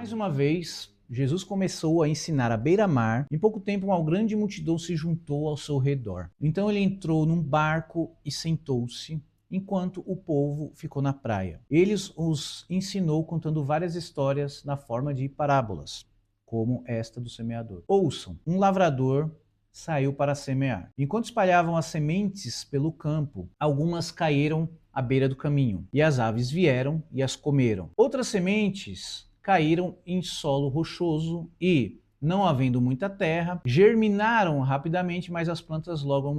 Mais uma vez, Jesus começou a ensinar à beira-mar. Em pouco tempo, uma grande multidão se juntou ao seu redor. Então ele entrou num barco e sentou-se, enquanto o povo ficou na praia. Ele os ensinou contando várias histórias na forma de parábolas, como esta do semeador. Ouçam, um lavrador saiu para semear. Enquanto espalhavam as sementes pelo campo, algumas caíram à beira do caminho, e as aves vieram e as comeram. Outras sementes caíram em solo rochoso e, não havendo muita terra, germinaram rapidamente, mas as plantas logo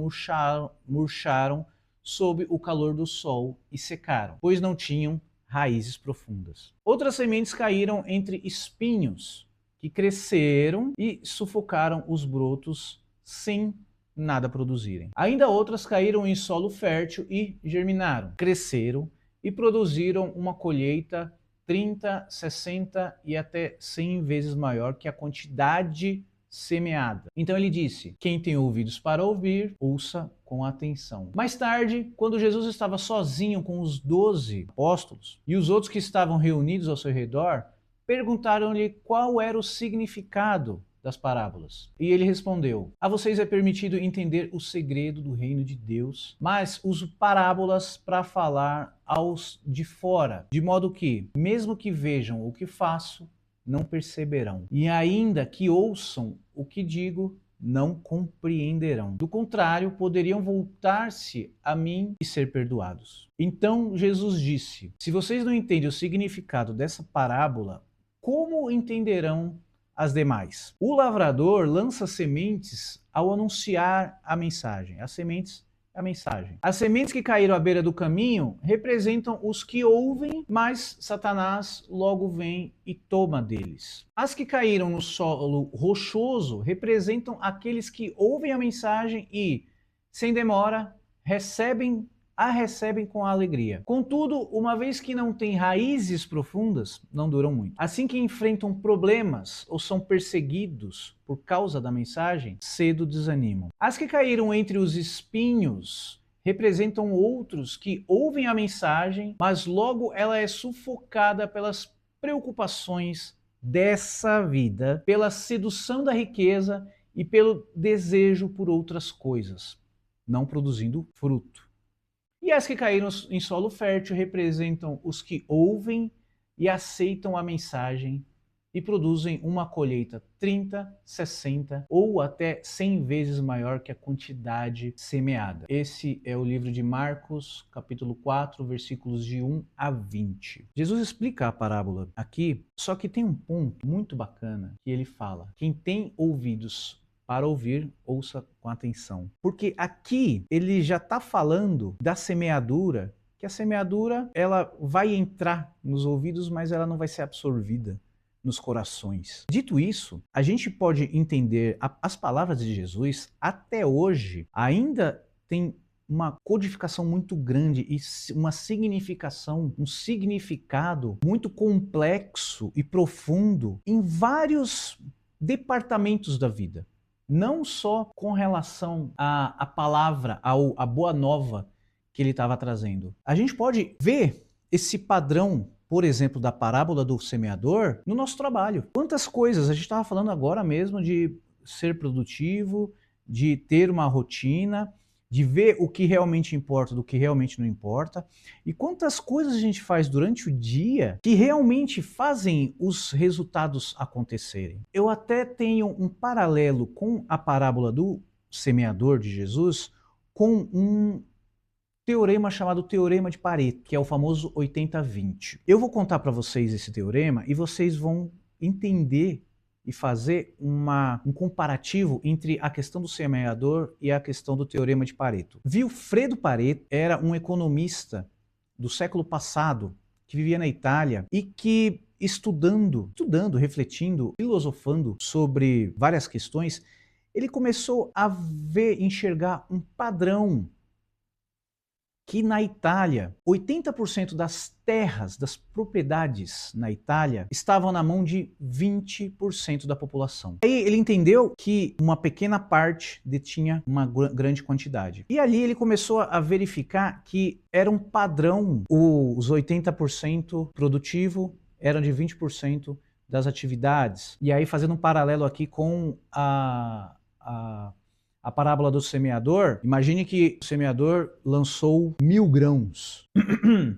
murcharam sob o calor do sol e secaram, pois não tinham raízes profundas. Outras sementes caíram entre espinhos, que cresceram e sufocaram os brotos sem nada produzirem. Ainda outras caíram em solo fértil e germinaram, cresceram e produziram uma colheita 30, 60 e até 100 vezes maior que a quantidade semeada. Então ele disse: quem tem ouvidos para ouvir, ouça com atenção. Mais tarde, quando Jesus estava sozinho com os 12 apóstolos e os outros que estavam reunidos ao seu redor, perguntaram-lhe qual era o significado das parábolas. E ele respondeu: a vocês é permitido entender o segredo do reino de Deus, mas uso parábolas para falar aos de fora, de modo que, mesmo que vejam o que faço, não perceberão. E ainda que ouçam o que digo, não compreenderão. Do contrário, poderiam voltar-se a mim e ser perdoados. Então Jesus disse: se vocês não entendem o significado dessa parábola, como entenderão as demais? O lavrador lança sementes ao anunciar a mensagem. As sementes, a mensagem. As sementes que caíram à beira do caminho representam os que ouvem, mas Satanás logo vem e toma deles. As que caíram no solo rochoso representam aqueles que ouvem a mensagem e, sem demora, a recebem com alegria. Contudo, uma vez que não têm raízes profundas, não duram muito. Assim que enfrentam problemas ou são perseguidos por causa da mensagem, cedo desanimam. As que caíram entre os espinhos representam outros que ouvem a mensagem, mas logo ela é sufocada pelas preocupações dessa vida, pela sedução da riqueza e pelo desejo por outras coisas, não produzindo fruto. E as que caíram em solo fértil representam os que ouvem e aceitam a mensagem e produzem uma colheita 30, 60 ou até 100 vezes maior que a quantidade semeada. Esse é o livro de Marcos, capítulo 4, versículos de 1 a 20. Jesus explica a parábola aqui, só que tem um ponto muito bacana que ele fala: quem tem ouvidos para ouvir, ouça com atenção. Porque aqui ele já está falando da semeadura, que a semeadura ela vai entrar nos ouvidos, mas ela não vai ser absorvida nos corações. Dito isso, a gente pode entender as palavras de Jesus até hoje ainda tem uma codificação muito grande e uma significação, um significado muito complexo e profundo em vários departamentos da vida. Não só com relação à palavra, à boa nova que ele estava trazendo. A gente pode ver esse padrão, por exemplo, da parábola do semeador no nosso trabalho. Quantas coisas, a gente estava falando agora mesmo de ser produtivo, de ter uma rotina, de ver o que realmente importa do que realmente não importa. E quantas coisas a gente faz durante o dia que realmente fazem os resultados acontecerem. Eu até tenho um paralelo com a parábola do semeador de Jesus com um teorema chamado Teorema de Pareto, que é o famoso 80-20. Eu vou contar para vocês esse teorema e vocês vão entender e fazer um comparativo entre a questão do semeador e a questão do Teorema de Pareto. Vilfredo Pareto era um economista do século passado que vivia na Itália e que estudando, refletindo, filosofando sobre várias questões, ele começou a enxergar um padrão que na Itália, 80% das terras, das propriedades na Itália, estavam na mão de 20% da população. Aí ele entendeu que uma pequena parte detinha uma grande quantidade. E ali ele começou a verificar que era um padrão, os 80% produtivo eram de 20% das atividades, e aí fazendo um paralelo aqui com a parábola do semeador, imagine que o semeador lançou 1000 grãos.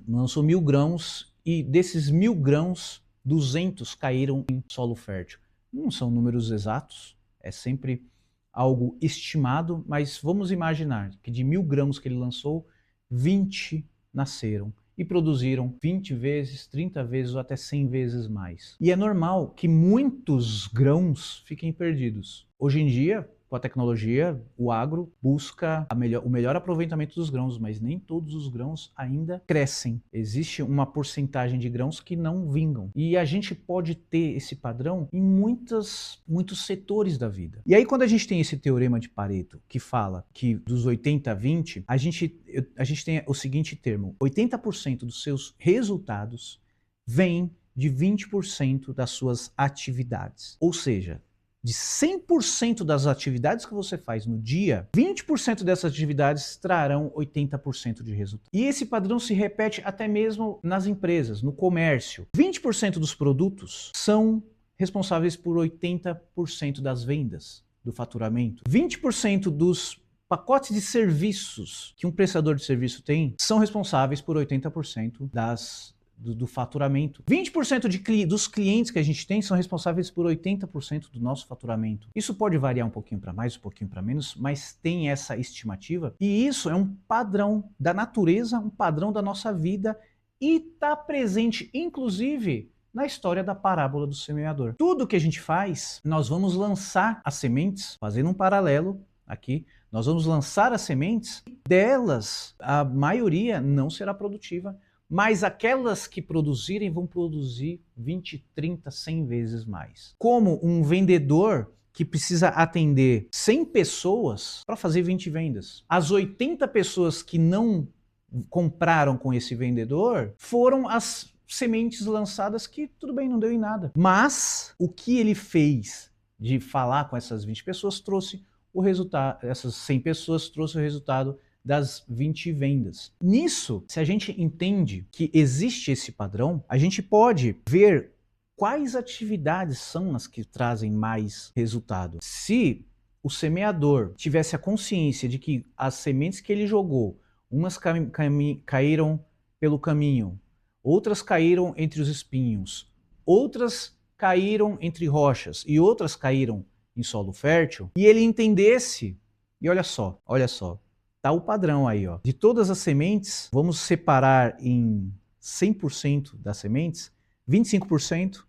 Lançou 1000 grãos e desses 1000 grãos, 200 caíram em solo fértil. Não são números exatos, é sempre algo estimado, mas vamos imaginar que de 1000 grãos que ele lançou, 20 nasceram e produziram 20 vezes, 30 vezes ou até 100 vezes mais. E é normal que muitos grãos fiquem perdidos. Hoje em dia, com a tecnologia, o agro busca o melhor aproveitamento dos grãos, mas nem todos os grãos ainda crescem. Existe uma porcentagem de grãos que não vingam. E a gente pode ter esse padrão em muitos setores da vida. E aí, quando a gente tem esse teorema de Pareto, que fala que dos 80-20, a gente tem o seguinte termo: 80% dos seus resultados vêm de 20% das suas atividades. Ou seja, de 100% das atividades que você faz no dia, 20% dessas atividades trarão 80% de resultado. E esse padrão se repete até mesmo nas empresas, no comércio. 20% dos produtos são responsáveis por 80% das vendas, do faturamento. 20% dos pacotes de serviços que um prestador de serviço tem são responsáveis por 80% do faturamento. 20% dos clientes que a gente tem são responsáveis por 80% do nosso faturamento. Isso pode variar um pouquinho para mais, um pouquinho para menos, mas tem essa estimativa. E isso é um padrão da natureza, um padrão da nossa vida e está presente, inclusive, na história da parábola do semeador. Tudo que a gente faz, nós vamos lançar as sementes, fazendo um paralelo aqui, nós vamos lançar as sementes, delas a maioria não será produtiva, mas aquelas que produzirem vão produzir 20, 30, 100 vezes mais. Como um vendedor que precisa atender 100 pessoas para fazer 20 vendas. As 80 pessoas que não compraram com esse vendedor foram as sementes lançadas que, tudo bem, não deu em nada. Mas o que ele fez de falar com essas 20 pessoas trouxe o resultado, essas 100 pessoas trouxe o resultado das 20 vendas. Nisso, se a gente entende que existe esse padrão, a gente pode ver quais atividades são as que trazem mais resultado. Se o semeador tivesse a consciência de que as sementes que ele jogou, umas caíram pelo caminho, outras caíram entre os espinhos, outras caíram entre rochas e outras caíram em solo fértil, e ele entendesse, e olha só, tá o padrão aí, ó. De todas as sementes, vamos separar em 100% das sementes, 25%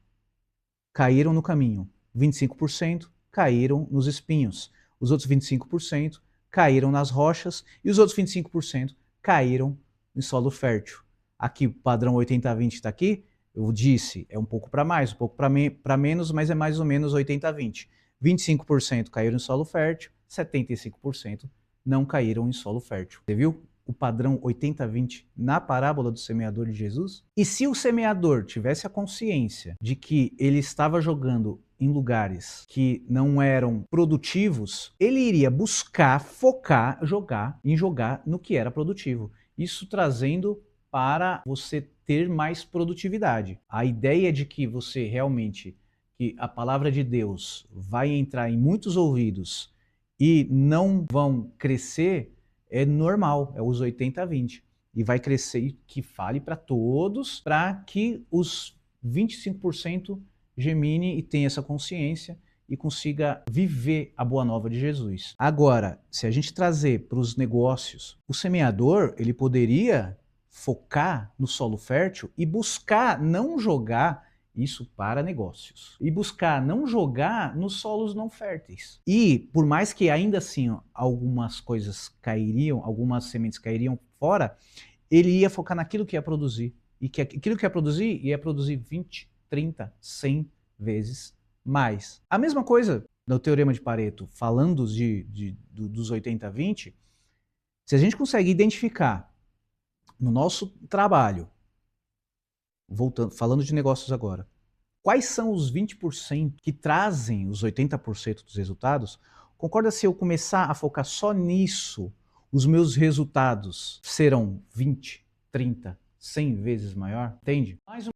caíram no caminho, 25% caíram nos espinhos, os outros 25% caíram nas rochas e os outros 25% caíram em solo fértil. Aqui o padrão 80-20 está aqui, eu disse, é um pouco para mais, um pouco para menos, mas é mais ou menos 80-20. 25% caíram em solo fértil, 75% não caíram em solo fértil. Você viu o padrão 80-20 na parábola do semeador de Jesus? E se o semeador tivesse a consciência de que ele estava jogando em lugares que não eram produtivos, ele iria buscar, focar, jogar no que era produtivo. Isso trazendo para você ter mais produtividade. A ideia de que você realmente, que a palavra de Deus vai entrar em muitos ouvidos e não vão crescer, é normal, é os 80-20. E vai crescer, que fale para todos, para que os 25% gemine e tenha essa consciência e consiga viver a boa nova de Jesus. Agora, se a gente trazer para os negócios, o semeador, ele poderia focar no solo fértil e buscar não jogar isso para negócios. E buscar não jogar nos solos não férteis. E por mais que ainda assim algumas coisas cairiam, algumas sementes cairiam fora, ele ia focar naquilo que ia produzir. E que aquilo que ia produzir 20, 30, 100 vezes mais. A mesma coisa no teorema de Pareto, falando dos 80-20, se a gente consegue identificar no nosso trabalho, falando de negócios agora, quais são os 20% que trazem os 80% dos resultados? Concorda se eu começar a focar só nisso, os meus resultados serão 20, 30, 100 vezes maior? Entende? Mais